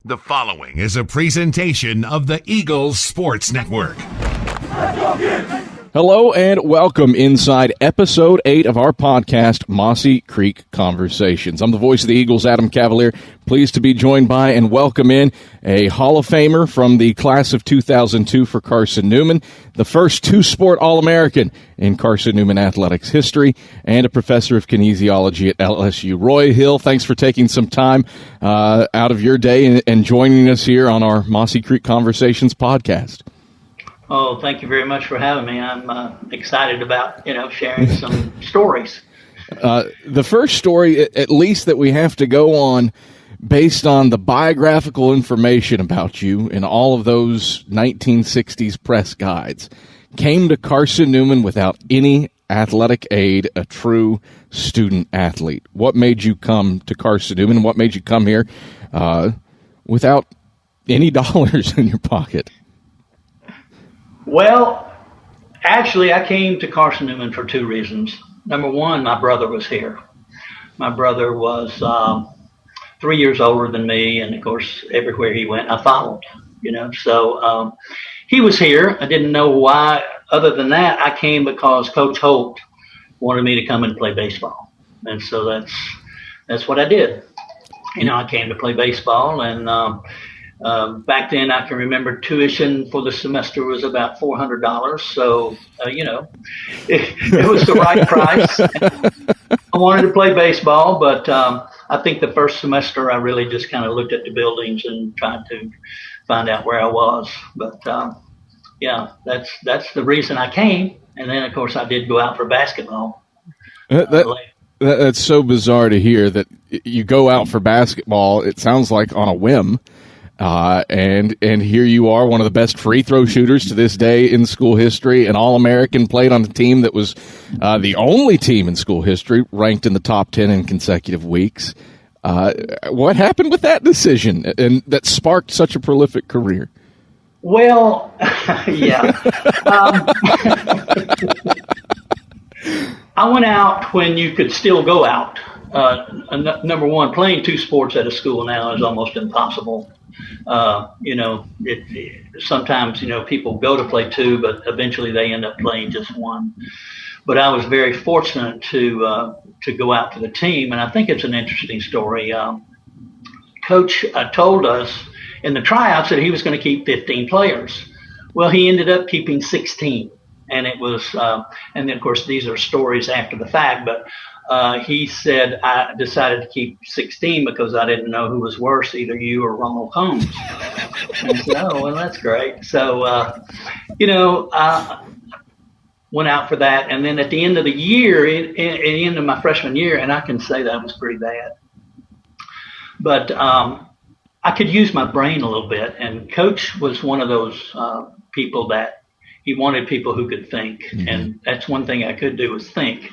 The following is a presentation of the Eagles Sports Network. Hello and welcome inside episode 8 of our podcast, Mossy Creek Conversations. I'm the voice of the Eagles, Adam Cavalier. Pleased to be joined by and welcome in a Hall of Famer from the class of 2002 for Carson-Newman, the first two-sport All-American in Carson-Newman athletics history, and a professor of kinesiology at LSU. Roy Hill, thanks for taking some time out of your day and joining us here on our Mossy Creek Conversations podcast. Oh, thank you very much for having me. I'm excited about, sharing some stories. The first story, at least that we have to go on, based on the biographical information about you in all of those 1960s press guides, came to Carson-Newman without any athletic aid, a true student athlete. What made you come to Carson-Newman? What made you come here without any dollars in your pocket? Well, actually, I came to Carson-Newman for two reasons. Number one, my brother was here. My brother was 3 years older than me, and of course, everywhere he went, I followed, So he was here. I didn't know why. Other than that, I came because Coach Holt wanted me to come and play baseball. And so that's what I did. I came to play baseball, and back then, I can remember tuition for the semester was about $400. So, it was the right price. I wanted to play baseball, but I think the first semester I really just kind of looked at the buildings and tried to find out where I was. But, that's the reason I came. And then, of course, I did go out for basketball. That's so bizarre to hear that you go out for basketball, it sounds like on a whim. And here you are, one of the best free throw shooters to this day in school history, an All-American, played on a team that was the only team in school history ranked in the top 10 in consecutive weeks. What happened with that decision and that sparked such a prolific career? Well, yeah. I went out when you could still go out. Number one, playing two sports at a school now is almost impossible. Sometimes, people go to play two, but eventually they end up playing just one. But I was very fortunate to go out for the team, and I think it's an interesting story. Coach told us in the tryouts that he was going to keep 15 players. Well, he ended up keeping 16, and it was, and then of course these are stories after the fact, but he said, I decided to keep 16 because I didn't know who was worse, either you or Ronald Holmes. And I said, oh, well, that's great. So, I went out for that. And then at the end of the year, at the end of my freshman year, and I can say that was pretty bad. But I could use my brain a little bit. And Coach was one of those people that he wanted people who could think. Mm-hmm. And that's one thing I could do was think.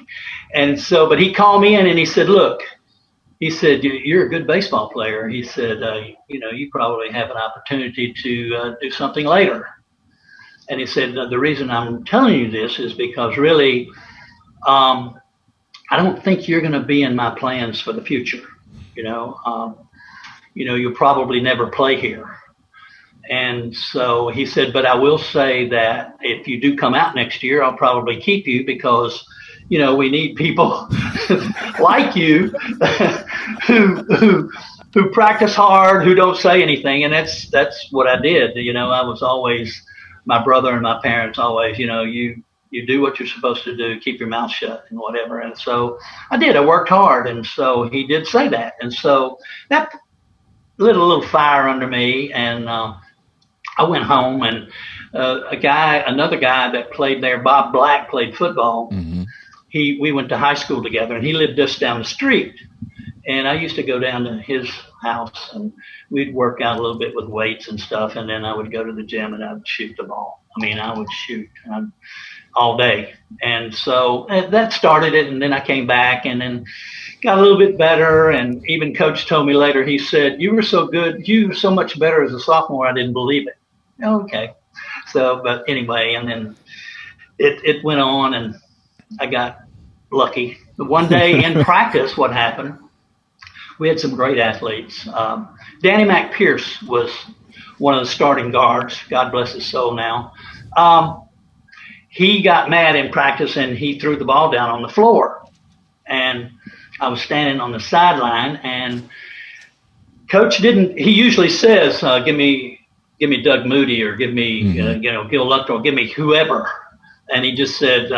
And so, but he called me in and he said, look, he said, you're a good baseball player. He said, you probably have an opportunity to do something later. And he said, the reason I'm telling you this is because really, I don't think you're going to be in my plans for the future. You'll probably never play here. And so he said, but I will say that if you do come out next year, I'll probably keep you because, we need people like you who practice hard, who don't say anything. And that's what I did. I was always, my brother and my parents always, you do what you're supposed to do, keep your mouth shut and whatever. And so I did. I worked hard. And so he did say that. And so that lit a little fire under me. And I went home, and another guy that played there, Bob Black, played football. Mm-hmm. We went to high school together, and he lived just down the street. And I used to go down to his house, and we'd work out a little bit with weights and stuff. And then I would go to the gym and I would shoot the ball. I would shoot all day. And so that started it. And then I came back and then got a little bit better. And even Coach told me later, he said, you were so good. You were so much better as a sophomore. I didn't believe it. Okay. So, but anyway, and then it went on and I got lucky. One day in practice, what happened we had some great athletes. Danny Mac Pierce was one of the starting guards. God bless his soul now. He got mad in practice and he threw the ball down on the floor. And I was standing on the sideline, and Coach he usually says, give me Doug Moody, or give me, Gil Lucknow, give me whoever. And he just said,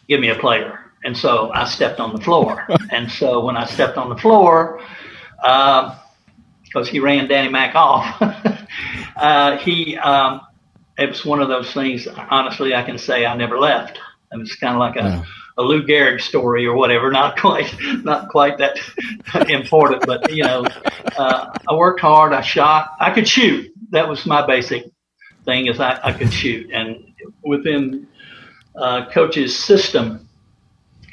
give me a player. And so I stepped on the floor. And so when I stepped on the floor, because he ran Danny Mac off, it was one of those things, honestly, I can say I never left. It was kind of like a Lou Gehrig story or whatever, not quite that important, but I worked hard, I shot, I could shoot. That was my basic thing, is I could shoot. And within Coach's system,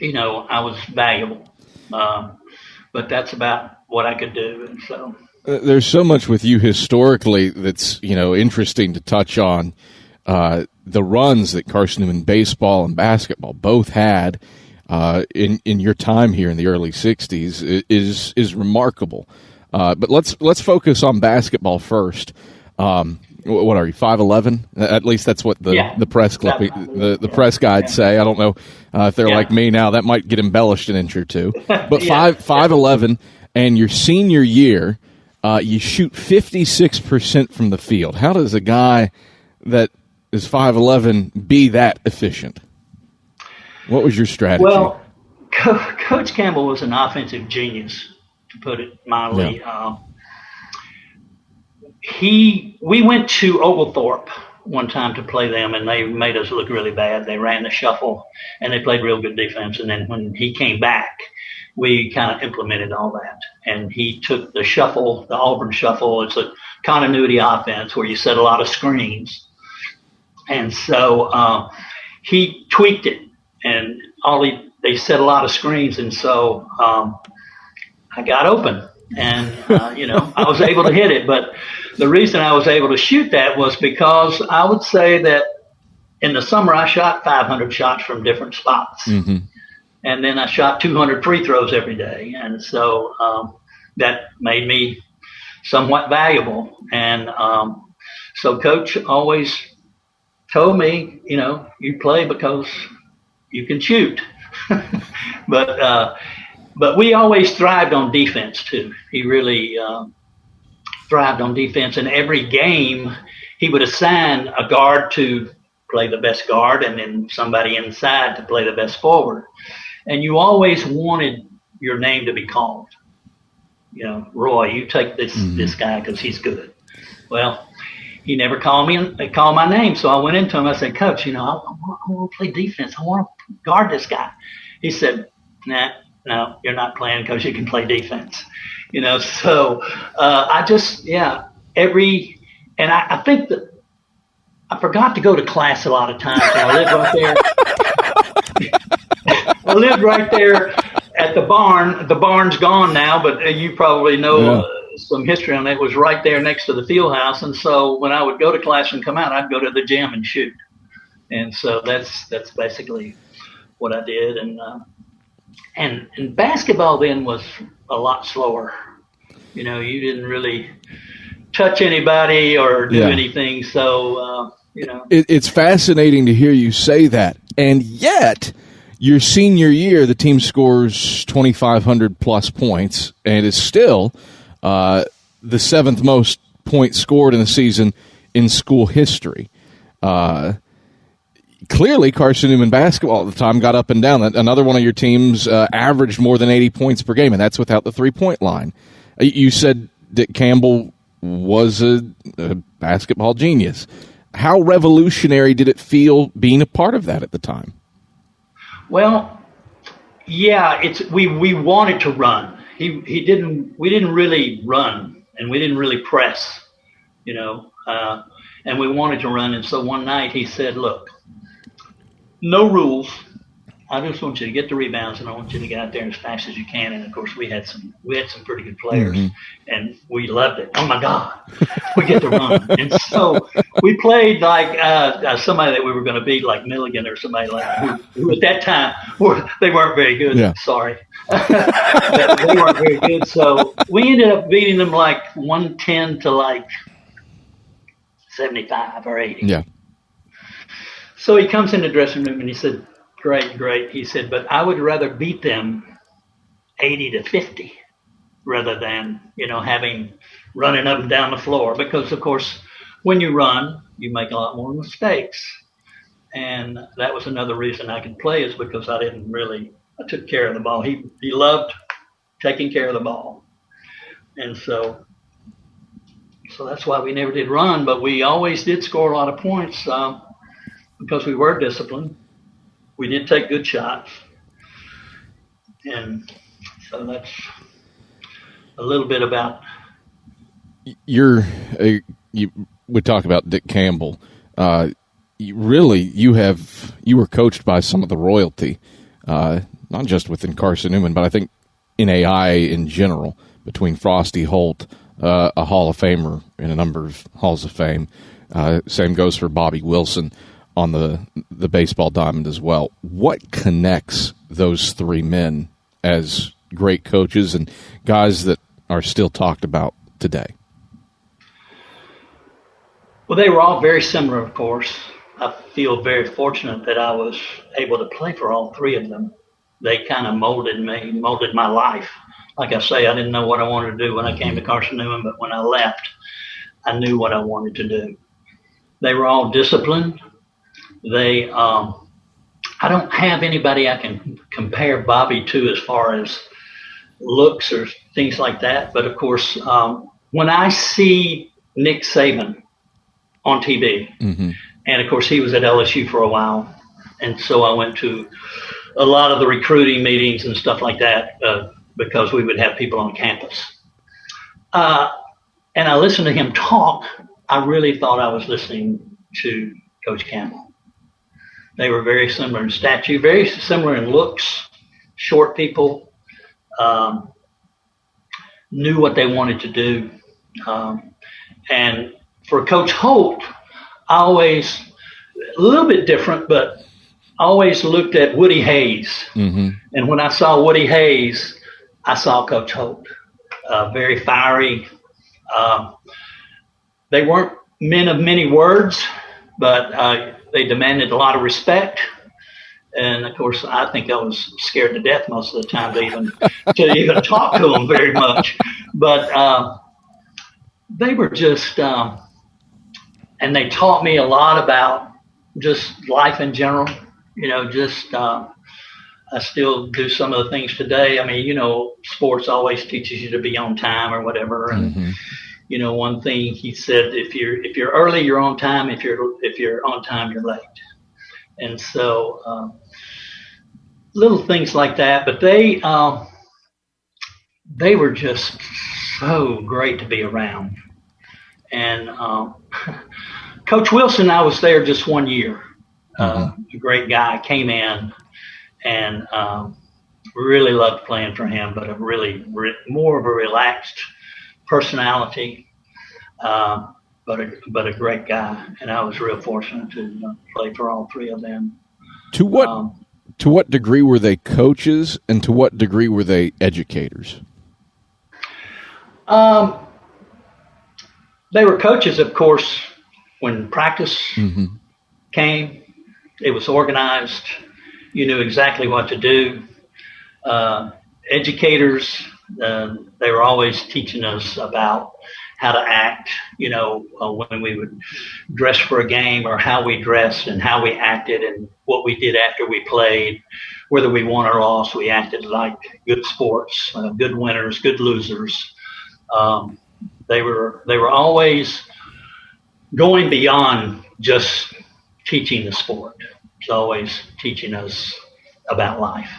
I was valuable. But that's about what I could do. And so there's so much with you historically that's, interesting to touch on. The runs that Carson-Newman baseball and basketball both had in your time here in the early 60s is remarkable. But let's focus on basketball first. What are you, 5'11"? At least that's what the press clipping, the press guides say. I don't know if they're like me now. That might get embellished an inch or two. But 5'11", and your senior year, you shoot 56% from the field. How does a guy that is 5'11" be that efficient? What was your strategy? Well, Coach Campbell was an offensive genius, to put it mildly. Yeah. We went to Oglethorpe one time to play them, and they made us look really bad. They ran the shuffle, and they played real good defense. And then when he came back, we kind of implemented all that. And he took the shuffle, the Auburn shuffle. It's a continuity offense where you set a lot of screens. And so he tweaked it, and they set a lot of screens. And so I got open, and I was able to hit it. But the reason I was able to shoot that was because I would say that in the summer I shot 500 shots from different spots. Mm-hmm. And then I shot 200 free throws every day. And so that made me somewhat valuable. And so Coach always told me, you play because you can shoot. But we always thrived on defense too. He really thrived on defense. In every game, he would assign a guard to play the best guard, and then somebody inside to play the best forward. And you always wanted your name to be called. Roy, you take this guy because he's good. Well, he never called my name. So I went into him. I said, Coach, I want to play defense. I want to guard this guy. He said, nah, no, you're not playing because you can play defense. So I just, and I think that I forgot to go to class a lot of times. I lived right there. I lived right there at the barn. The barn's gone now, but you probably know some history on it. It was right there next to the field house. And so when I would go to class and come out, I'd go to the gym and shoot. And so that's basically what I did. And basketball then was a lot slower. You didn't really touch anybody or do anything. So, It's fascinating to hear you say that. And yet, your senior year, the team scores 2,500 plus points and is still the seventh most points scored in a season in school history. Clearly, Carson-Newman basketball at the time got up and down. Another one of your teams averaged more than 80 points per game, and that's without the three-point line. You said that Campbell was a basketball genius. How revolutionary did it feel being a part of that at the time? Well, we wanted to run. We didn't really run, and we didn't really press, and we wanted to run. And so one night he said, look, no rules. I just want you to get the rebounds, and I want you to get out there as fast as you can. And of course, we had some pretty good players, and we loved it. Oh my God, we get to run! And so we played like somebody that we were going to beat, like Milligan or somebody like who at that time they weren't very good. Yeah. Sorry, They weren't very good. So we ended up beating them like 110 to like 75 or 80. Yeah. So he comes in the dressing room and he said, great, great. He said, but I would rather beat them 80 to 50 rather than, having running up and down the floor. Because, of course, when you run, you make a lot more mistakes. And that was another reason I could play, is because I took care of the ball. He loved taking care of the ball. And so that's why we never did run, but we always did score a lot of points because we were disciplined. We did take good shots. And so that's a little bit about. You would talk about Dick Campbell. You were coached by some of the royalty, not just within Carson-Newman, but I think NAIA in general, between Frosty Holt, a Hall of Famer in a number of Halls of Fame. Same goes for Bobby Wilson on the baseball diamond as well. What connects those three men as great coaches and guys that are still talked about today? Well, they were all very similar, of course. I feel very fortunate that I was able to play for all three of them. They kind of molded my life. Like I say, I didn't know what I wanted to do when I came to Carson-Newman, but when I left, I knew what I wanted to do. They were all disciplined. I don't have anybody I can compare Bobby to as far as looks or things like that. But of course, when I see Nick Saban on TV, and of course he was at LSU for a while, and so I went to a lot of the recruiting meetings and stuff like that because we would have people on campus. And I listened to him talk. I really thought I was listening to Coach Campbell. They were very similar in stature, very similar in looks, short people, knew what they wanted to do. And for Coach Holt, I always, a little bit different, but I always looked at Woody Hayes. And when I saw Woody Hayes, I saw Coach Holt, very fiery. They weren't men of many words, but they demanded a lot of respect. And of course, I think I was scared to death most of the time to even talk to them very much. But they were just, and they taught me a lot about just life in general. I still do some of the things today. I mean, sports always teaches you to be on time or whatever. And one thing he said, if you're early, you're on time. If you're on time, you're late. And so little things like that. But they were just so great to be around. And Coach Wilson, I was there just 1 year. A great guy, came in and really loved playing for him, but more of a relaxed personality, but a great guy. And I was real fortunate to play for all three of them. To what degree were they coaches, and to what degree were they educators? They were coaches, of course, when practice came. It was organized. You knew exactly what to do. Educators, they were always teaching us about how to act, when we would dress for a game, or how we dressed and how we acted and what we did after we played. Whether we won or lost, we acted like good sports, good winners, good losers. They were always going beyond just teaching the sport. It's always teaching us about life.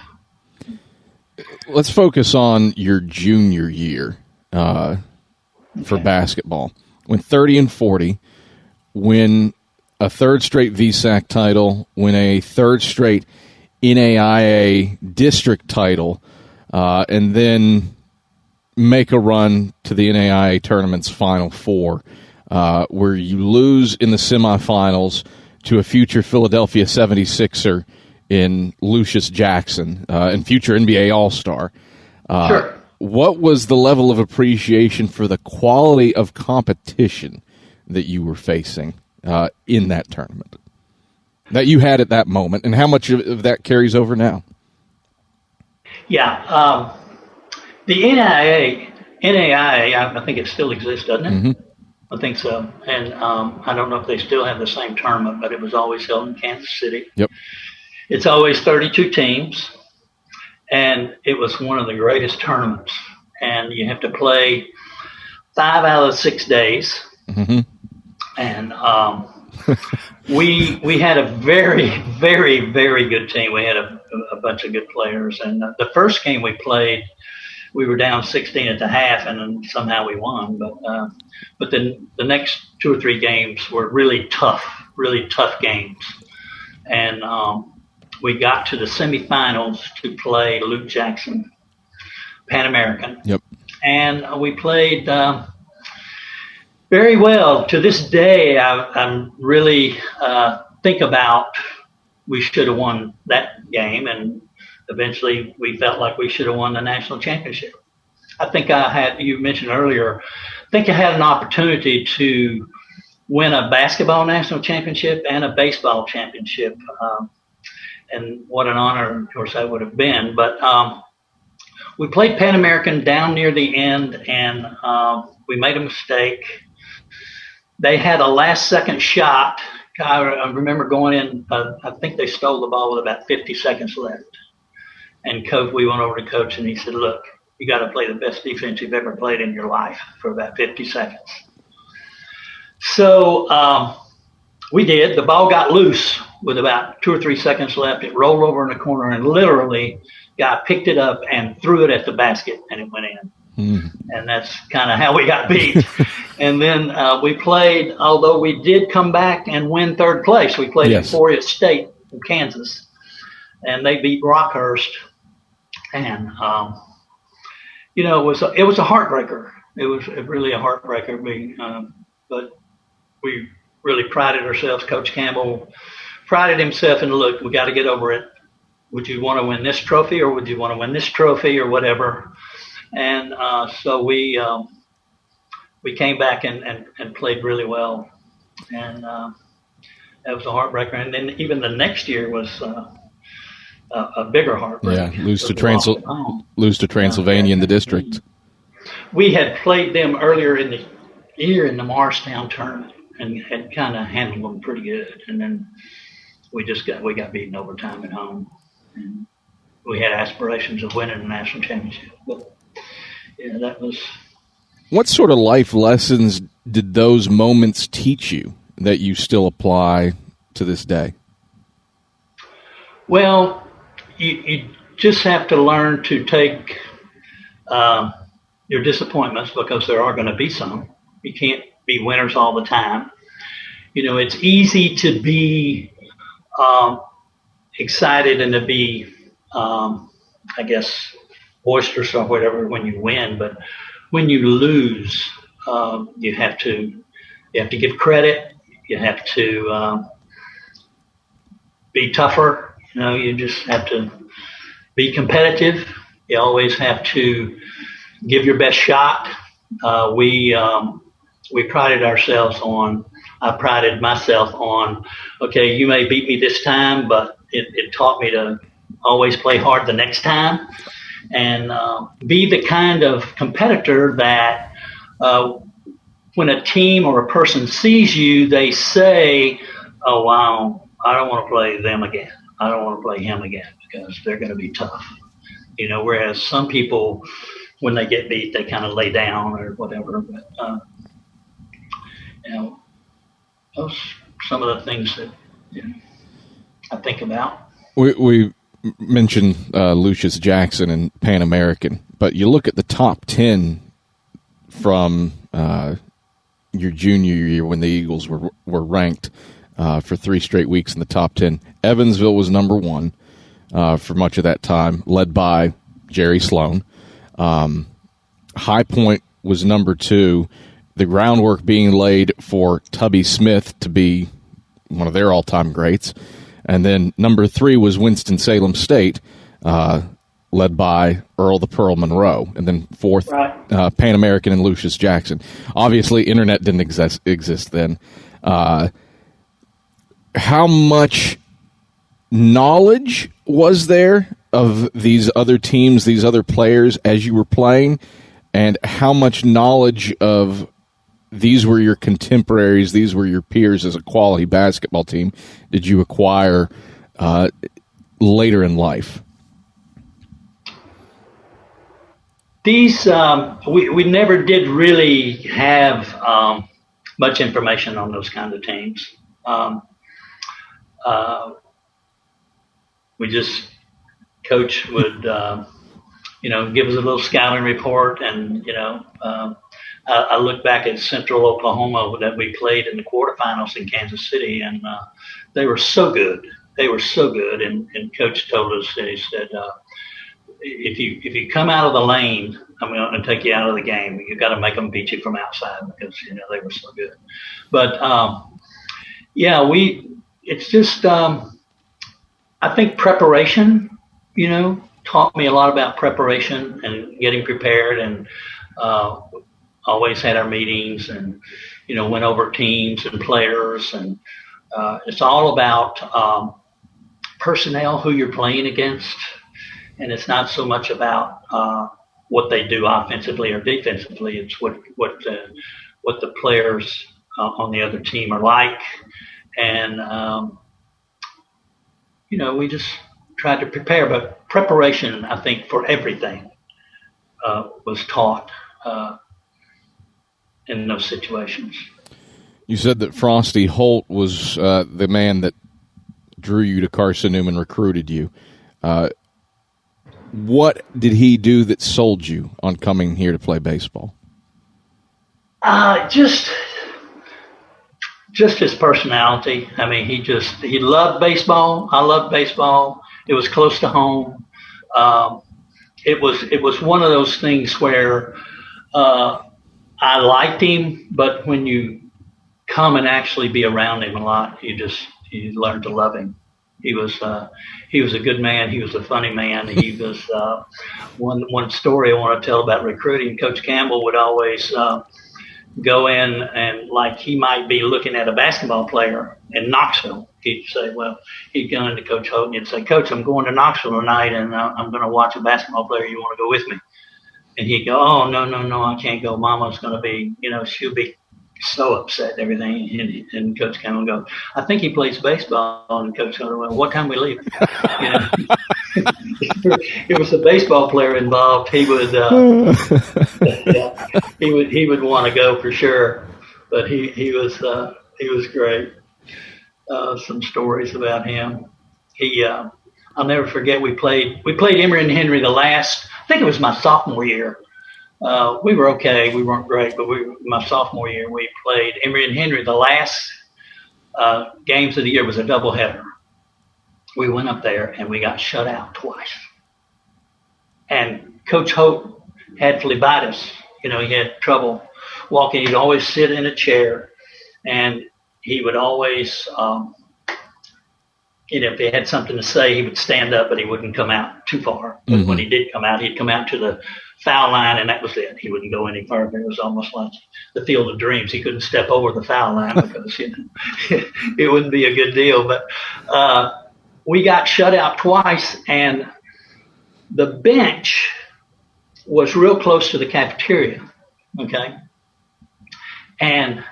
Let's focus on your junior year for basketball. Win 30-40, win a third straight VSAC title, win a third straight NAIA district title, and then make a run to the NAIA tournament's Final Four, where you lose in the semifinals to a future Philadelphia 76er in Lucius Jackson, and future NBA All-Star. Sure. What was the level of appreciation for the quality of competition that you were facing in that tournament that you had at that moment, and how much of that carries over now? Yeah. The NAIA, I think it still exists, doesn't it? Mm-hmm. I think so. And I don't know if they still have the same tournament, but it was always held in Kansas City. Yep. It's always 32 teams, and it was one of the greatest tournaments. And you have to play 5 out of 6 days. Mm-hmm. And we had a very, very, very good team. We had a bunch of good players. And the first game we played, we were down 16 at the half, and then somehow we won. But then the next 2 or 3 games were really tough games. And we got to the semifinals to play Luke Jackson, Pan American. Yep. And we played very well. To this day, I'm really think about we should have won that game, and eventually we felt like we should have won the national championship. I think you mentioned earlier, I think I had an opportunity to win a basketball national championship and a baseball championship. And what an honor, of course, that would have been. But we played Pan American down near the end, and we made a mistake. They had a last-second shot. I remember going in, I think they stole the ball with about 50 seconds left. And we went over to Coach, and he said, look, you got to play the best defense you've ever played in your life for about 50 seconds. So we did. The ball got loose with about 2 or 3 seconds left. It rolled over in the corner, and literally guy picked it up and threw it at the basket, and it went in. And that's kind of how we got beat. And then we played, although we did come back and win 3rd place. We played Emporia State in Kansas, and they beat Rockhurst. And it was a heartbreaker. It was really a heartbreaker. But we really prided ourselves. Coach Campbell prided himself in, look, we got to get over it. Would you want to win this trophy, or would you want to win this trophy, or whatever? And so we came back and played really well, and that was a heartbreaker. And then even the next year was a bigger heartbreak. Yeah, lose to Transylvania in the district. We had played them earlier in the year in the Morristown tournament and had kind of handled them pretty good, and then we got beaten overtime at home. And we had aspirations of winning the national championship, but yeah, that was. What sort of life lessons did those moments teach you that you still apply to this day? Well, you just have to learn to take your disappointments, because there are going to be some. You can't be winners all the time. It's easy to be excited and to be, I guess, boisterous or whatever when you win, but when you lose, you have to give credit. You have to be tougher. You just have to be competitive. You always have to give your best shot. We prided ourselves on. I prided myself on. Okay, you may beat me this time, but it taught me to always play hard the next time, and be the kind of competitor that when a team or a person sees you, they say, oh, wow, I don't want to play them again. I don't want to play him again, because they're going to be tough. Whereas some people, when they get beat, they kind of lay down or whatever. But, those are some of the things that I think about. We mentioned Lucius Jackson and Pan American, but you look at the top 10 from your junior year when the Eagles were ranked for 3 straight weeks in the top 10. Evansville was number 1 for much of that time, led by Jerry Sloan. High Point was number 2. The groundwork being laid for Tubby Smith to be one of their all-time greats. And then number 3 was Winston-Salem State, led by Earl the Pearl Monroe. And then 4th, Right. Pan American and Lucius Jackson. Obviously, internet didn't exist then. How much knowledge was there of these other teams, these other players as you were playing? And how much knowledge of these were your contemporaries, these were your peers as a quality basketball team, did you acquire later in life? These we never did really have much information on those kind of teams. We just coach would give us a little scouting report, and I look back at Central Oklahoma that we played in the quarterfinals in Kansas City, and they were so good. They were so good, and Coach told us, he said, if you come out of the lane, I'm going to take you out of the game. You got to make them beat you from outside, because they were so good. But it's just I think preparation. Taught me a lot about preparation and getting prepared, and always had our meetings, and went over teams and players, and it's all about personnel, who you're playing against, and it's not so much about what they do offensively or defensively. It's what the players on the other team are like, and we just tried to prepare. But preparation, I think, for everything was taught in those situations. You said that Frosty Holt was the man that drew you to Carson-Newman, recruited you. What did he do that sold you on coming here to play baseball? Just his personality. I mean, he loved baseball. I loved baseball. It was close to home. It was one of those things where I liked him, but when you come and actually be around him a lot, you learn to love him. He was a good man. He was a funny man. He was one story I want to tell about recruiting. Coach Campbell would always go in, and like he might be looking at a basketball player in Knoxville. He'd say, he'd go into Coach Holt and he'd say, "Coach, I'm going to Knoxville tonight, and I'm going to watch a basketball player. You want to go with me?" And he'd go, "Oh, no, I can't go. Mama's going to be, she'll be so upset and everything." And Coach Campbell would go, "I think he plays baseball." And Coach would go, "Well, what time we leave?" It was a baseball player involved. He would, he would want to go for sure. But he was great. Some stories about him. I'll never forget. We played Emory and Henry I think it was my sophomore year. We were okay. We weren't great, but my sophomore year, we played Emory and Henry. The last games of the year was a doubleheader. We went up there and we got shut out twice. And Coach Hope had phlebitis. He had trouble walking. He'd always sit in a chair, and he would always, if he had something to say, he would stand up, but he wouldn't come out too far. But when he did come out, he'd come out to the foul line, and that was it. He wouldn't go any further. It was almost like the Field of Dreams. He couldn't step over the foul line because it wouldn't be a good deal. But we got shut out twice, and the bench was real close to the cafeteria, okay? And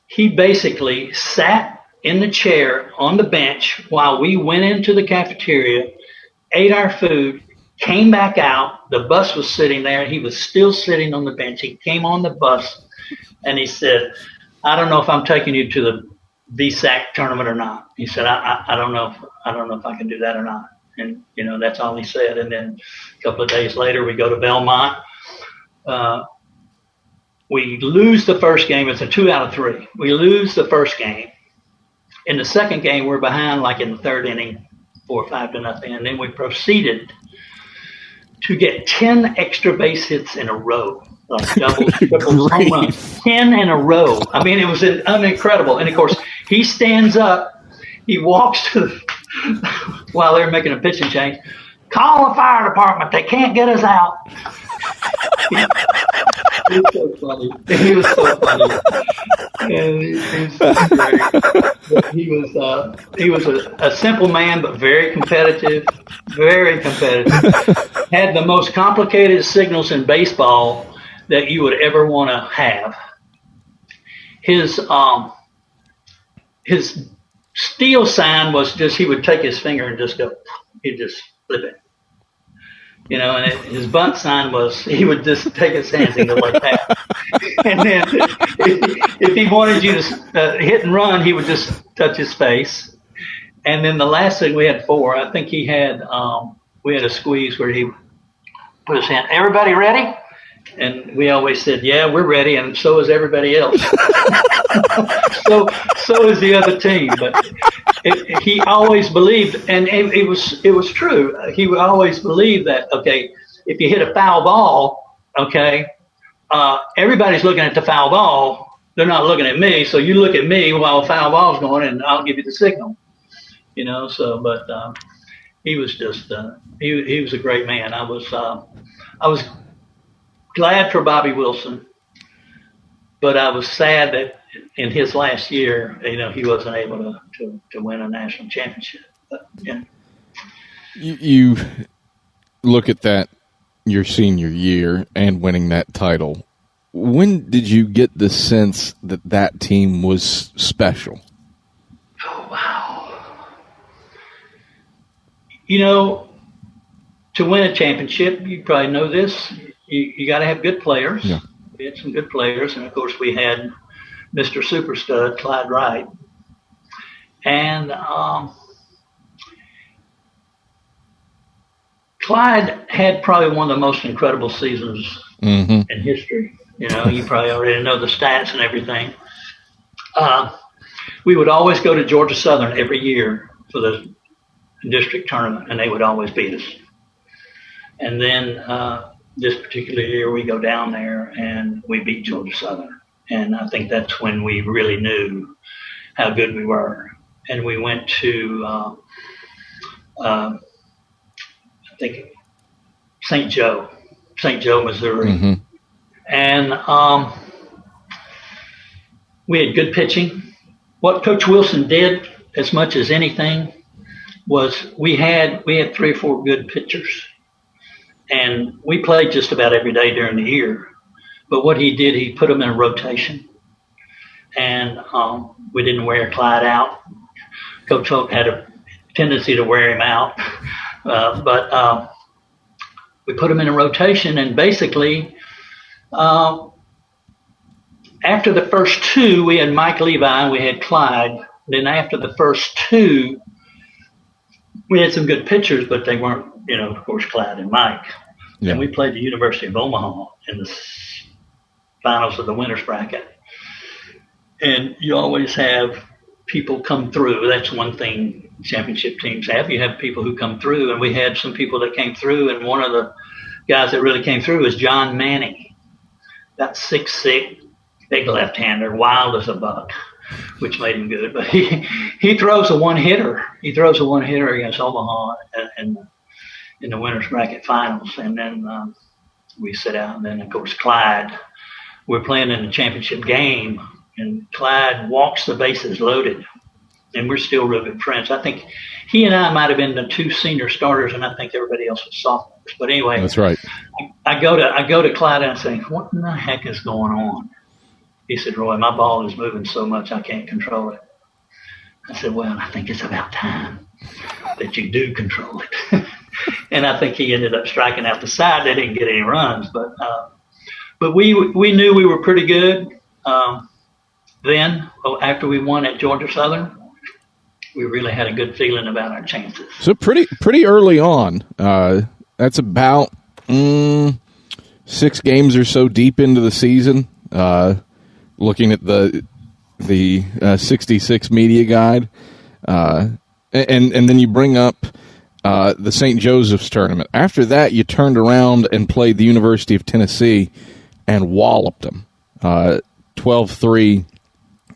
he basically sat in the chair on the bench while we went into the cafeteria, ate our food, came back out. The bus was sitting there. He was still sitting on the bench. He came on the bus, and he said, "I don't know if I'm taking you to the VSAC tournament or not." He said, I don't know if I can do that or not. And, that's all he said. And then a couple of days later, we go to Belmont. We lose the first game. It's a 2 out of 3. We lose the first game. In the second game, we're behind like in the third inning, 4-5-0. And then we proceeded to get 10 extra base hits in a row, like doubles, triples, home runs, 10 in a row. I mean, it was incredible. And of course, he stands up, he walks to while they were making a pitching change. Call the fire department. They can't get us out. He was so funny. He was so funny. And he was so great. He was a simple man, but very competitive. Very competitive. Had the most complicated signals in baseball that you would ever want to have. His steal sign was just, he would take his finger and just go, he'd just flip it. And his bunt sign was, he would just take his hands and go like that. And then if he wanted you to hit and run, he would just touch his face. And then the last thing, we had 4. I think he had, we had a squeeze where he put his hand, everybody ready? And we always said, yeah, we're ready, and so is everybody else. so is the other team. But he always believed, and it was true. He would always believe that, okay, if you hit a foul ball, okay, everybody's looking at the foul ball. They're not looking at me, so you look at me while a foul ball's going, and I'll give you the signal. But he was just he was a great man. I was glad for Bobby Wilson, but I was sad that in his last year, he wasn't able to win a national championship. But, yeah. You look at that, your senior year, and winning that title. When did you get the sense that team was special? Oh, wow. To win a championship, you probably know this, you got to have good players. Yeah. We had some good players, and of course we had Mr. Superstud, Clyde Wright. And Clyde had probably one of the most incredible seasons in history. You probably already know the stats and everything. We would always go to Georgia Southern every year for the district tournament, and they would always beat us. And then this particular year, we go down there and we beat Georgia Southern. And I think that's when we really knew how good we were. And we went to, I think, St. Joe, Missouri. Mm-hmm. And we had good pitching. What Coach Wilson did, as much as anything, was we had 3 or 4 good pitchers. And we played just about every day during the year. But what he did, he put them in a rotation. And we didn't wear Clyde out. Coach Hope had a tendency to wear him out. But we put him in a rotation. And basically, after the first 2, we had Mike Levi and we had Clyde. Then after the first 2, we had some good pitchers, but they weren't, of course, Clyde and Mike. Yeah. And we played the University of Omaha in the finals of the winners bracket. And you always have people come through. That's one thing championship teams have. You have people who come through, and we had some people that came through, and one of the guys that really came through was John Manning. That 6'6", big left-hander, wild as a buck, which made him good. But he throws a one-hitter. He throws a one-hitter against Omaha in the winners bracket finals. And then we sit out. And then, of course, Clyde, we're playing in the championship game, and Clyde walks the bases loaded. And we're still real good friends. I think he and I might have been the 2 senior starters, and I think everybody else was sophomores. But anyway, that's right. I go to Clyde and I say, "What in the heck is going on?" He said, "Roy, my ball is moving so much I can't control it." I said, "Well, I think it's about time that you do control it." And I think he ended up striking out the side. They didn't get any runs, but we knew we were pretty good. Then after we won at Georgia Southern, we really had a good feeling about our chances. So pretty early on. That's about 6 games or so deep into the season. Looking at the 66 media guide, and then you bring up the St. Joseph's tournament. After that, you turned around and played the University of Tennessee and walloped them 12-3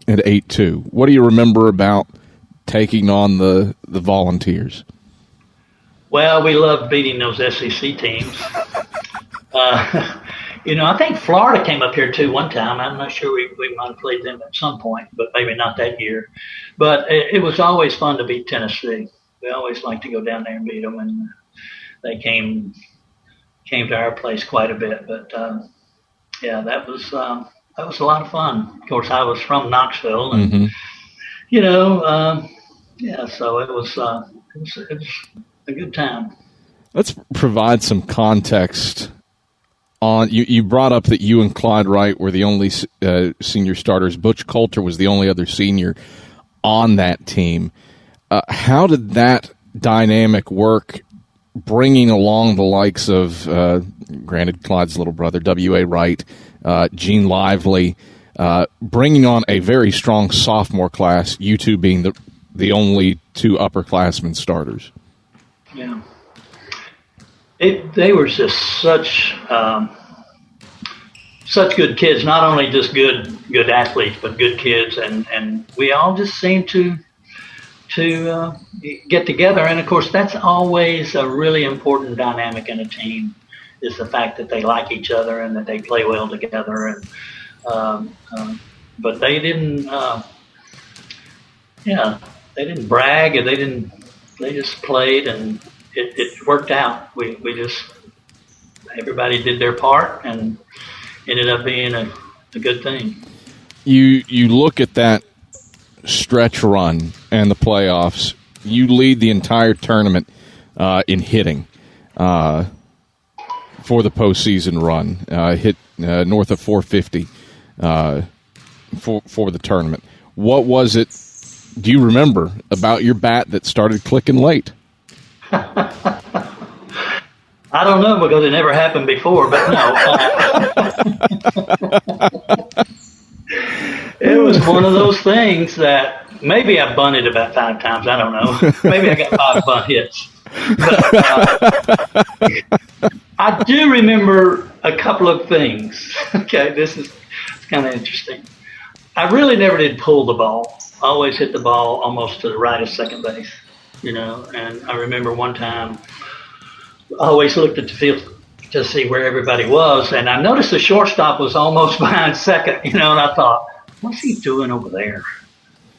and 8-2. What do you remember about taking on the Volunteers? Well, we loved beating those SEC teams. I think Florida came up here too one time. I'm not sure we might have played them at some point, but maybe not that year. But it was always fun to beat Tennessee. We always liked to go down there and beat them, and they came to our place quite a bit. But that was a lot of fun. Of course, I was from Knoxville, and so it was a good time. Let's provide some context on you brought up that you and Clyde Wright were the only senior starters. Butch Coulter was the only other senior on that team. How did that dynamic work, bringing along the likes of, granted, Clyde's little brother, W.A. Wright, Gene Lively, bringing on a very strong sophomore class, you two being the only two upperclassmen starters? Yeah. They were just such good kids, not only just good athletes, but good kids, and we all just seemed to get together. And of course, that's always a really important dynamic in a team, is the fact that they like each other and that they play well together. And but they didn't, they didn't brag, and they just played, and it worked out. Everybody did their part and ended up being a good thing. You look at that stretch run and the playoffs. You lead the entire tournament in hitting for the postseason run. Hit north of 450 for the tournament. What was it, do you remember, about your bat that started clicking late? I don't know, because it never happened before, but no. It was one of those things that maybe I bunted about 5 times. I don't know. Maybe I got 5 bunt hits. But, I do remember a couple of things. Okay, it's kind of interesting. I really never did pull the ball. I always hit the ball almost to the right of second base, and I remember one time I always looked at the field to see where everybody was, and I noticed the shortstop was almost behind second, and I thought, what's he doing over there?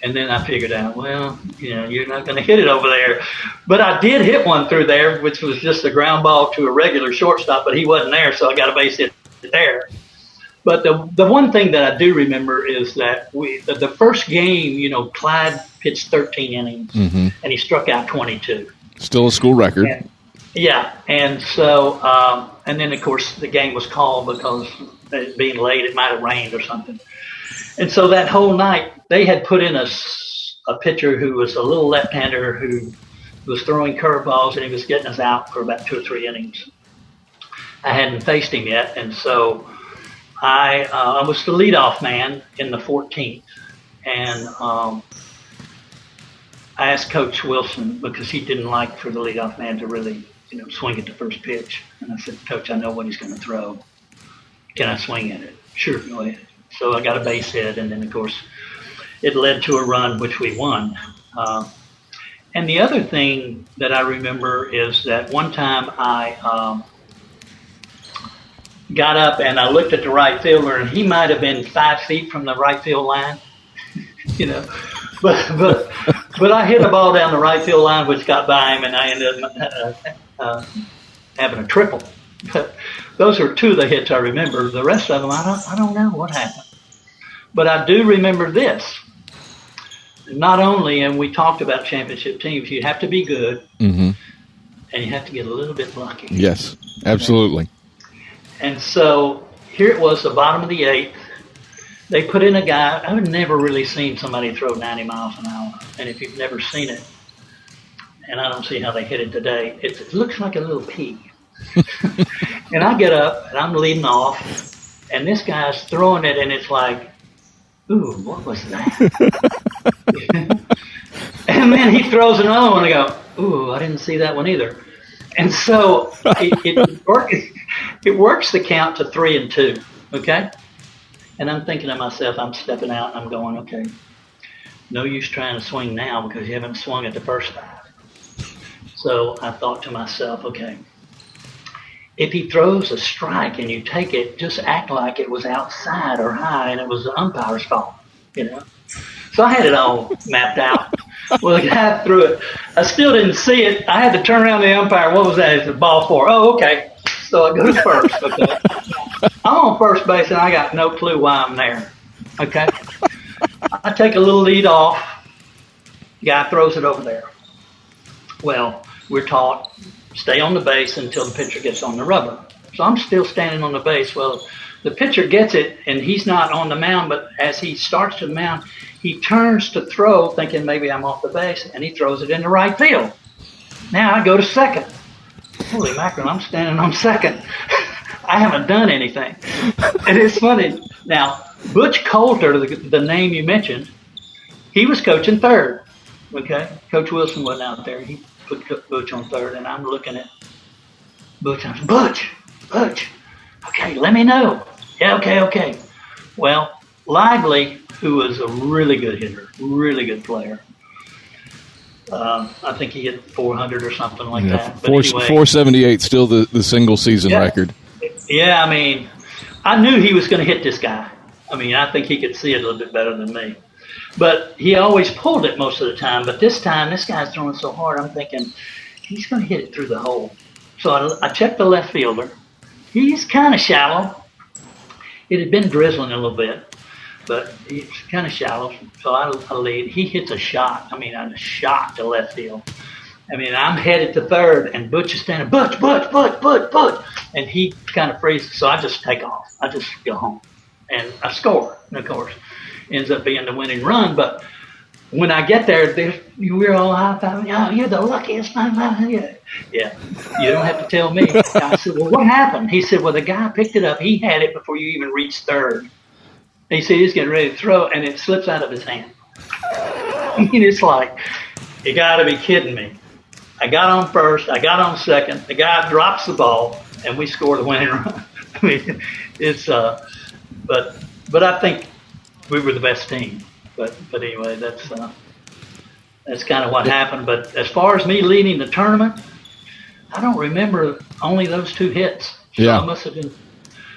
And then I figured out, well, you're not going to hit it over there. But I did hit one through there, which was just a ground ball to a regular shortstop, but he wasn't there, so I got a base hit there. But the one thing that I do remember is that the first game, Clyde pitched 13 innings, and he struck out 22. Still a school record. And so, and then, of course, the game was called because it being late, it might have rained or something. And so that whole night, they had put in a pitcher who was a little left-hander who was throwing curveballs, and he was getting us out for about 2 or 3 innings. I hadn't faced him yet, and so I was the leadoff man in the 14th, and I asked Coach Wilson, because he didn't like for the leadoff man to really, swing at the first pitch. And I said, Coach, I know what he's going to throw. Can I swing at it? Sure, go ahead. So I got a base hit, and then, of course, it led to a run, which we won. And the other thing that I remember is that one time I got up and I looked at the right fielder, and he might have been 5 feet from the right field line, But I hit a ball down the right field line, which got by him, and I ended up having a triple. But those are 2 of the hits I remember. The rest of them, I don't know what happened. But I do remember this. Not only, and we talked about championship teams, you have to be good, and you have to get a little bit lucky. Yes, absolutely. And so here it was, the bottom of the 8th. They put in a guy. I've never really seen somebody throw 90 miles an hour. And if you've never seen it, and I don't see how they hit it today, it looks like a little pea. And I get up, and I'm leading off, and this guy's throwing it, and it's like, ooh, what was that? And then he throws another one, and I go, ooh, I didn't see that one either. And so it works the count to 3-2, okay? And I'm thinking to myself, I'm stepping out, and I'm going, okay, no use trying to swing now because you haven't swung it the first time. So I thought to myself, okay, if he throws a strike and you take it, just act like it was outside or high and it was the umpire's fault, you know? So I had it all mapped out. Well, the guy threw it. I still didn't see it. I had to turn around to the umpire. What was that? It's the ball four. Oh, okay. So I go to first. Okay. I'm on first base and I got no clue why I'm there. Okay. I take a little lead off. Guy throws it over there. Well, we're taught stay on the base until the pitcher gets on the rubber. So I'm still standing on the base. Well, the pitcher gets it, and he's not on the mound, but as he starts to the mound, he turns to throw, thinking maybe I'm off the base, and he throws it into right field. Now I go to second. Holy mackerel, I'm standing on second. I haven't done anything. And it's funny. Now, Butch Coulter, the name you mentioned, he was coaching third. Okay? Coach Wilson wasn't out there. He put Butch on third, and I'm looking at Butch. I'm Butch, okay, let me know. Yeah, okay. Well, Lively, who was a really good hitter, really good player. I think he hit 400 or something like that. But anyway, 478, still the single season record. Yeah, I mean, I knew he was going to hit this guy. I mean, I think he could see it a little bit better than me. But he always pulled it most of the time. But this time, this guy's throwing so hard, I'm thinking, he's going to hit it through the hole. So I checked the left fielder. He's kind of shallow. It had been drizzling a little bit, but he's kind of shallow. So I lead. He hits a shot. I mean, a shot to left field. I mean, I'm headed to third, and Butch is standing, Butch. And he kind of freezes. So I just take off. I just go home. And I score, and of course. Ends up being the winning run, but when I get there, we're all high-fiving. Oh, you're the luckiest man. Yeah, you don't have to tell me. I said, well, what happened? He said, well, the guy picked it up. He had it before you even reached third. He said he's getting ready to throw, and it slips out of his hand. I mean, it's like, you got to be kidding me. I got on first. I got on second. The guy drops the ball, and we score the winning run. I mean, it's but I think we were the best team, but anyway, that's kind of what happened. But as far as me leading the tournament, I don't remember only those two hits. So I must have been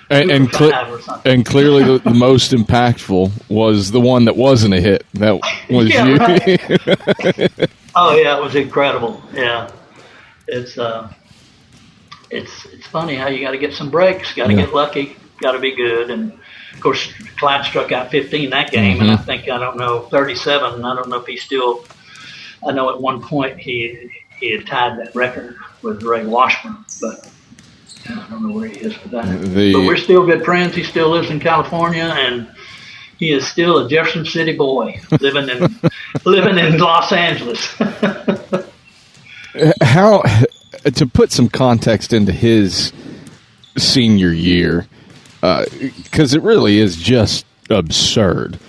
and clearly the most impactful was the one that wasn't a hit. That was you. Right. Oh yeah, it was incredible. Yeah, it's funny how you got to get some breaks, got to get lucky, got to be good, and of course, Clyde struck out 15 that game, and I think, 37. I don't know if he still. I know at one point he had tied that record with Ray Washburn, but I don't know where he is for that. But we're still good friends. He still lives in California, and he is still a Jefferson City boy living in Los Angeles. How to put some context into his senior year. Because it really is just absurd.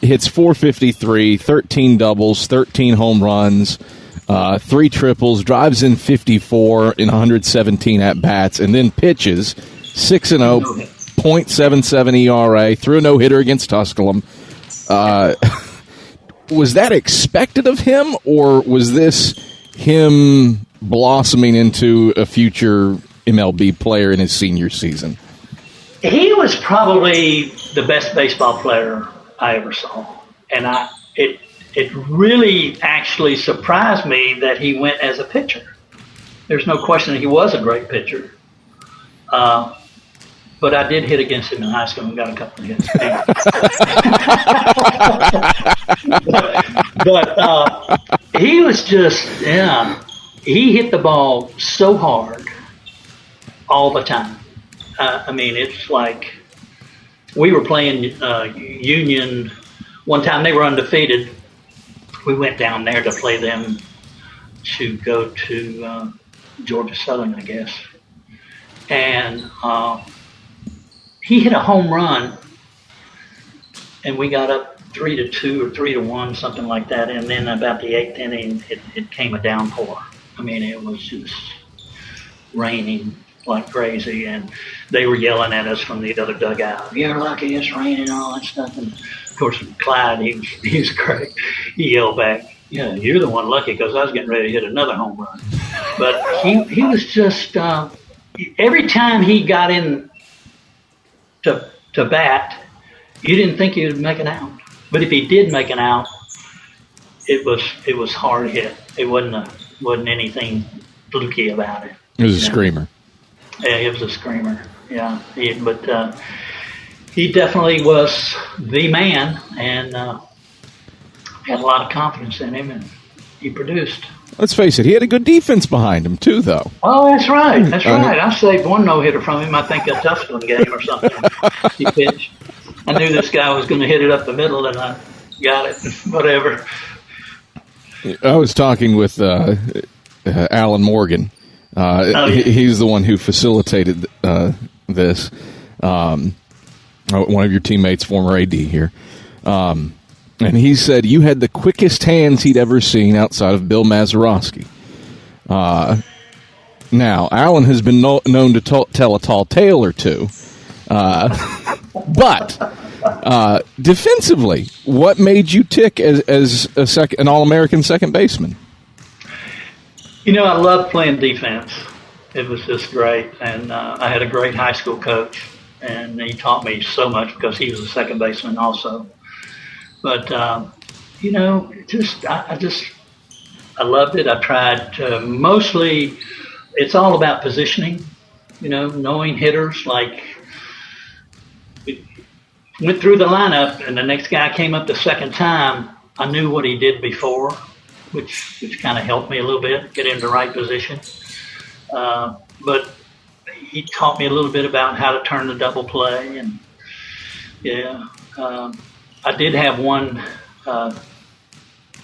Hits 453, 13 doubles, 13 home runs, 3 triples, drives in 54 in 117 at-bats, and then pitches 6-0, .77 ERA, threw a no-hitter against Tusculum. Was that expected of him, or was this him blossoming into a future MLB player in his senior season? He was probably the best baseball player I ever saw, and it really actually surprised me that he went as a pitcher. There's no question that he was a great pitcher, but I did hit against him in high school and got a couple of hits. but he was just he hit the ball so hard all the time. I mean, it's like we were playing Union one time. They were undefeated. We went down there to play them to go to Georgia Southern, I guess. And he hit a home run, and we got up 3-2 or 3-1, something like that. And then about the 8th inning, it came a downpour. I mean, it was just raining like crazy, and they were yelling at us from the other dugout. You're lucky it's raining and all that stuff. And of course, Clyde, he was great. He yelled back, "Yeah, you're the one lucky because I was getting ready to hit another home run." But he was just every time he got in to bat, you didn't think he would make an out. But if he did make an out, it was hard hit. It wasn't anything fluky about it. It was a screamer. Yeah, it was a screamer. Yeah, but he definitely was the man, and had a lot of confidence in him, and he produced. Let's face it, he had a good defense behind him too, though. Oh, that's right. That's right. I saved one no-hitter from him. I think a Tuscan game or something. He pitched. I knew this guy was going to hit it up the middle, and I got it. Whatever. I was talking with Alan Morgan. He's the one who facilitated this. One of your teammates, former AD here. And he said you had the quickest hands he'd ever seen outside of Bill Mazeroski. Now, Alan has been known to tell a tall tale or two. But defensively, what made you tick as an All-American second baseman? You know, I loved playing defense. It was just great. And I had a great high school coach, and he taught me so much because he was a second baseman also. But, you know, I loved it. I tried to mostly, it's all about positioning, you know, knowing hitters. Like, went through the lineup, and the next guy came up the second time. I knew what he did before, which kind of helped me a little bit, get in the right position. But he taught me a little bit about how to turn the double play, and I did have one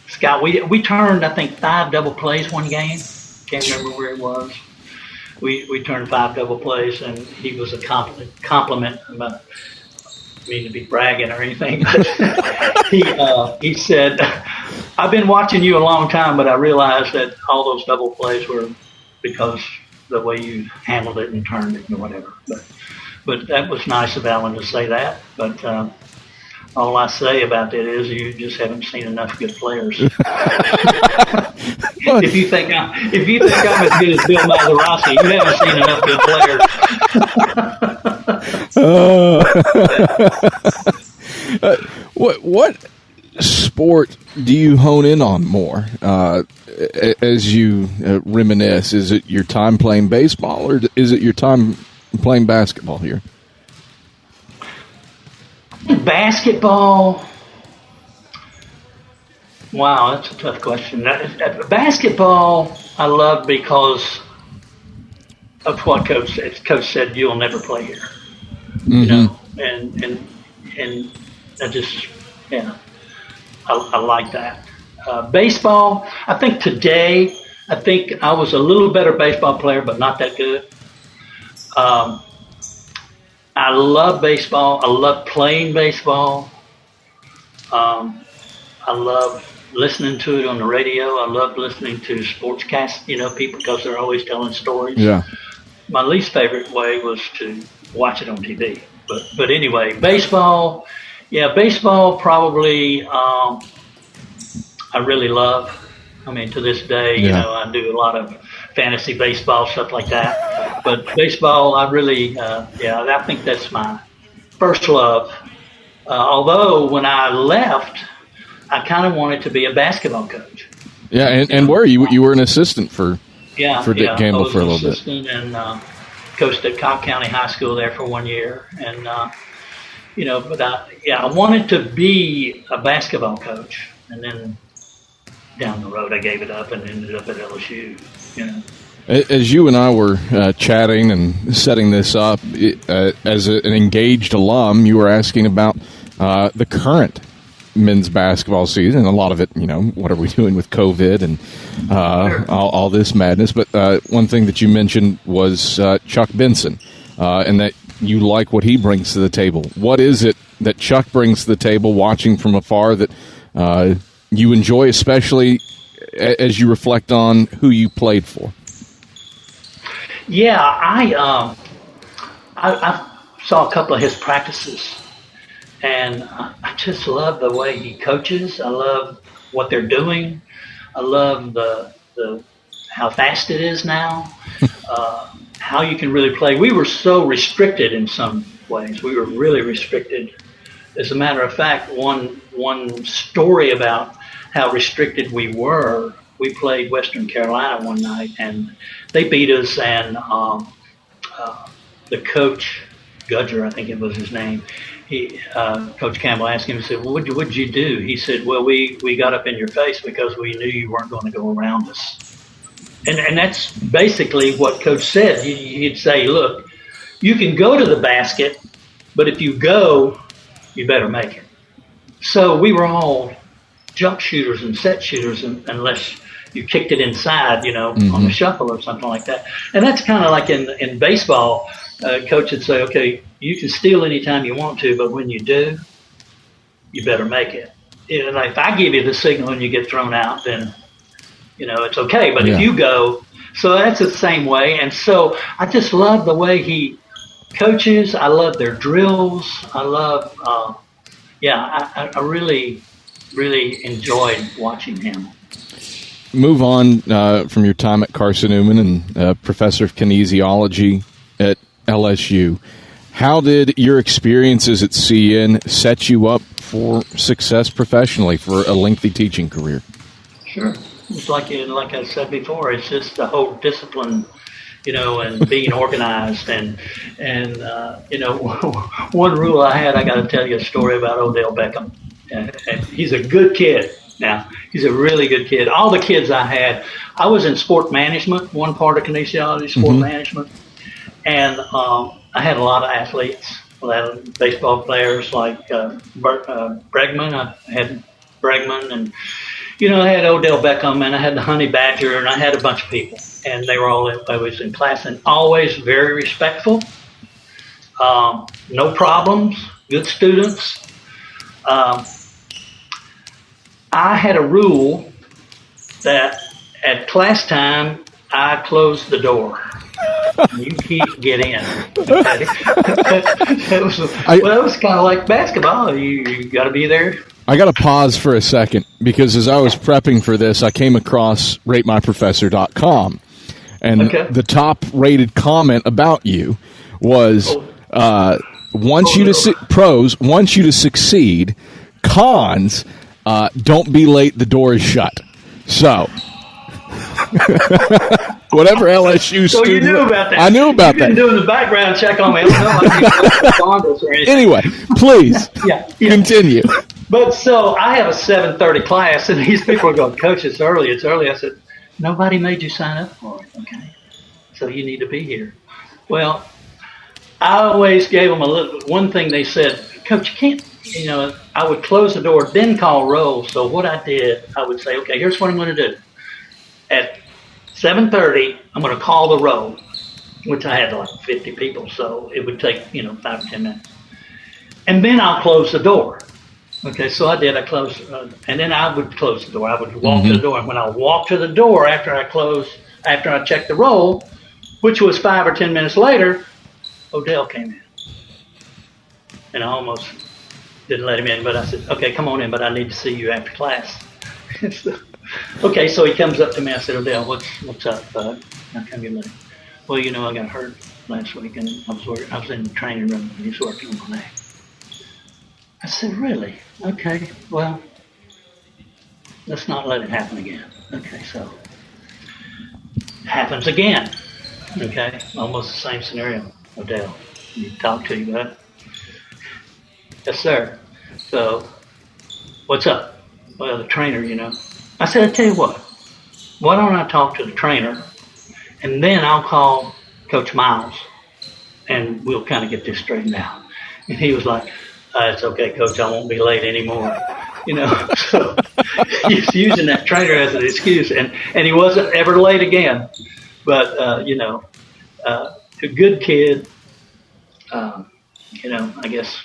Scott. We turned, I think, 5 double plays one game. Can't remember where it was. We turned 5 double plays, and he was a compliment. I'm not mean to be bragging or anything, but he said, "I've been watching you a long time, but I realized that all those double plays were because the way you handled it and turned it and whatever." But that was nice of Alan to say that. But all I say about that is you just haven't seen enough good players. If you think I'm as good as Bill Mazeroski, you haven't seen enough good players. What sport do you hone in on more as you reminisce? Is it your time playing baseball, or is it your time playing basketball here? Basketball. Wow, that's a tough question. Basketball, I love because of what Coach said. Coach said, "You'll never play here." Mm-hmm. You know, and I just, I like that. Baseball, I think today, I was a little better baseball player, but not that good. I love baseball. I love playing baseball. I love listening to it on the radio. I love listening to sportscasts, people, because they're always telling stories. Yeah. My least favorite way was to watch it on TV. But anyway, baseball, baseball probably I really love. I mean, to this day, I do a lot of fantasy baseball, stuff like that. But baseball, I really, I think that's my first love. Although when I left, I kind of wanted to be a basketball coach. Yeah, and were you? You were an assistant for Dick Campbell for a little bit. And coached at Cobb County High School there for 1 year. And, but I wanted to be a basketball coach. And then down the road, I gave it up and ended up at LSU, As you and I were chatting and setting this up, as an engaged alum, you were asking about the current men's basketball season. A lot of it, what are we doing with COVID and all this madness? But one thing that you mentioned was Chuck Benson, and that you like what he brings to the table. What is it that Chuck brings to the table, watching from afar, that you enjoy, especially as you reflect on who you played for? Yeah, I saw a couple of his practices, and I just love the way he coaches. I love what they're doing. I love the how fast it is now. How you can really play. We were so restricted in some ways. We were really restricted. As a matter of fact, one story about how restricted we were. We played Western Carolina one night, and they beat us. And the coach, Gudger, I think it was his name. Coach Campbell asked him. He said, "Well, what'd you do?" He said, "Well, we got up in your face because we knew you weren't going to go around us." And that's basically what Coach said. He'd say, "Look, you can go to the basket, but if you go, you better make it." So we were all jump shooters and set shooters unless you kicked it inside, on the shuffle or something like that. And that's kind of like in baseball. Coach would say, "Okay, you can steal anytime you want to, but when you do, you better make it." Like if I give you the signal and you get thrown out, then it's okay. But if you go, so that's the same way. And so I just love the way he coaches. I love their drills. I love, I really, really enjoyed watching him. Move on from your time at Carson-Newman and professor of kinesiology at LSU. How did your experiences at CN set you up for success professionally for a lengthy teaching career? Sure. It's like I said before, it's just the whole discipline, and being organized. And one rule I had, I got to tell you a story about Odell Beckham. And he's a good kid. Now, he's a really good kid. All the kids I had, I was in sport management, one part of kinesiology, sport management. And I had a lot of athletes, a lot of baseball players like Bregman. I had Bregman, and I had Odell Beckham, and I had the Honey Badger, and I had a bunch of people, and they were all always in class, and always very respectful, no problems, good students. I had a rule that at class time I closed the door. You can't get in. Okay? It was kind of like basketball. You got to be there. I got to pause for a second because as I was prepping for this, I came across ratemyprofessor.com, and the top-rated comment about you was pros want you to succeed, cons don't be late, the door is shut. So whatever LSU so student. You knew about that. I knew about that. You've been doing the background check on me. I don't know or anything. Anyway, please continue. But so I have a 7:30 class, and these people are going, "Coach, it's early. It's early." I said, "Nobody made you sign up for it, okay? So you need to be here." Well, I always gave them one thing they said, "Coach, you can't." I would close the door, then call roll. So what I did, I would say, "Okay, here's what I'm going to do. At 7:30, I'm going to call the roll," which I had like 50 people, so it would take 5 or 10 minutes, and then I'll close the door. Okay, so I did. I closed, and then I would close the door. I would walk to the door, and when I walked to the door after I checked the roll, which was 5 or 10 minutes later, Odell came in, and I almost didn't let him in, but I said, "Okay, come on in, but I need to see you after class." Okay, so he comes up to me. I said, "Odell, what's up, bud? How come you're late?" "Well, I got hurt last week, and I was in the training room, and he's working on my neck." I said, "Really? Okay, well, let's not let it happen again." Okay, so it happens again. Okay, almost the same scenario. "Odell, I need to talk to you, bud." "Yes, sir." "So, what's up?" "Well, the trainer, I said, "I tell you what, why don't I talk to the trainer, and then I'll call Coach Miles, and we'll kind of get this straightened out." And he was like, "It's okay, Coach, I won't be late anymore." So he's using that trainer as an excuse, and he wasn't ever late again. But, a good kid, I guess,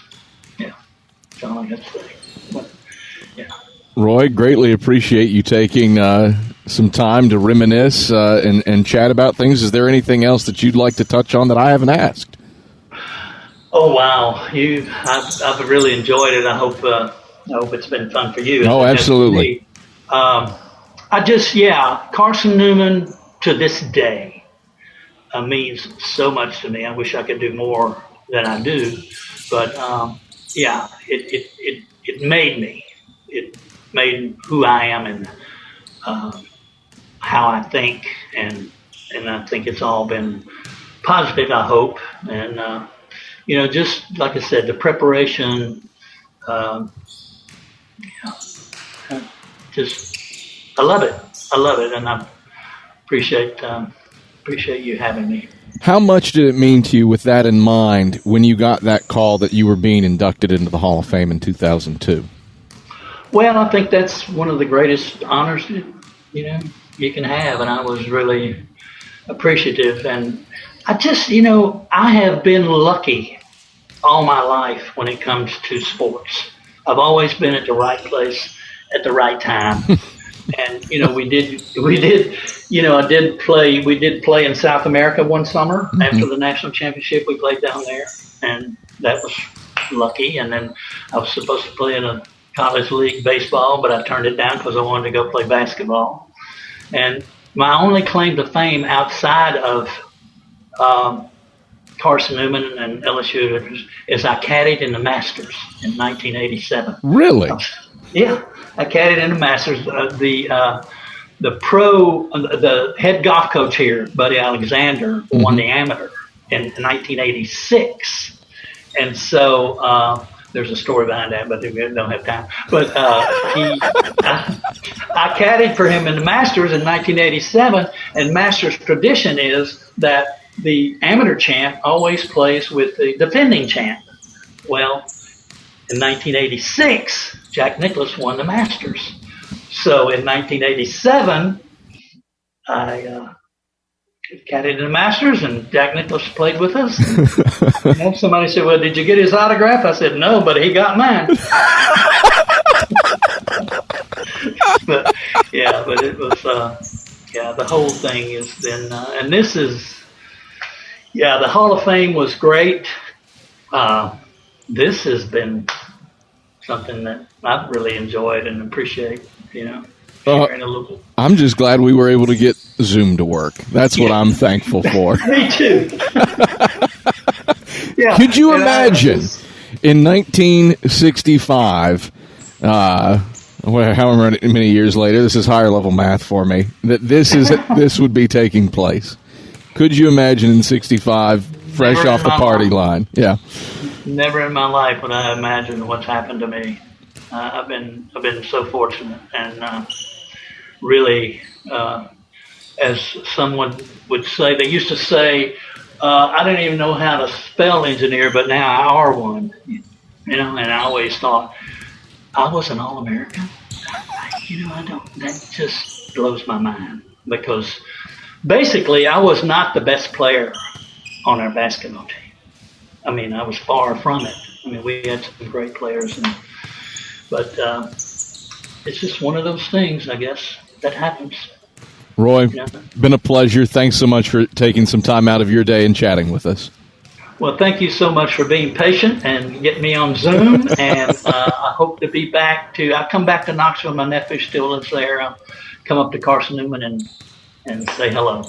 that's all I got to say. But, Roy, greatly appreciate you taking some time to reminisce and chat about things. Is there anything else that you'd like to touch on that I haven't asked? Oh wow, I've really enjoyed it. I hope it's been fun for you. Oh, absolutely. Carson-Newman to this day means so much to me. I wish I could do more than I do, but it made me. It made who I am and how I think, and I think it's all been positive, I hope. And just like I said, the preparation, I love it. I love it, and I appreciate you having me. How much did it mean to you, with that in mind, when you got that call that you were being inducted into the Hall of Fame in 2002? Well, I think that's one of the greatest honors you can have, and I was really appreciative. And I just, I have been lucky all my life when it comes to sports. I've always been at the right place at the right time. And we did play in South America one summer. Mm-hmm. After the national championship. We played down there, and that was lucky. And then I was supposed to play in a college league baseball, but I turned it down because I wanted to go play basketball. And my only claim to fame outside of Carson-Newman and LSU is I caddied in the Masters in 1987. Really? Yeah, I caddied in the Masters. The head golf coach here, Buddy Alexander, mm-hmm. won the amateur in 1986, and so there's a story behind that, but we don't have time. But I caddied for him in the Masters in 1987, and Masters tradition is that the amateur champ always plays with the defending champ. Well, in 1986, Jack Nicklaus won the Masters. So in 1987, I caddied in the Masters, and Jack Nicklaus played with us. And somebody said, "Well, did you get his autograph?" I said, "No, but he got mine." but it was, the whole thing has been, and this is, the Hall of Fame was great. This has been something that I've really enjoyed and appreciate, sharing a little. I'm just glad we were able to get Zoom to work. That's what I'm thankful for. Me too. Could you imagine in 1965, however many years later, this is higher level math for me, that this would be taking place? Could you imagine in 65, fresh off the party line? Yeah. Never in my life would I imagine what's happened to me. I've been so fortunate, and really, as someone would say, they used to say, I didn't even know how to spell engineer, but now I are one. And I always thought I was an All-American. That just blows my mind, because basically I was not the best player on our basketball team. I mean, I was far from it. I mean, we had some great players, but it's just one of those things, I guess, that happens. Roy, been a pleasure. Thanks so much for taking some time out of your day and chatting with us. Well, thank you so much for being patient and getting me on Zoom, and I hope to be back I'll come back to Knoxville. My nephew still lives there. I'll come up to Carson-Newman and say hello.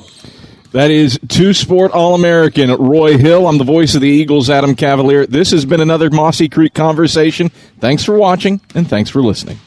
That is two-sport All-American Roy Hill. I'm the voice of the Eagles, Adam Cavalier. This has been another Mossy Creek Conversation. Thanks for watching, and thanks for listening.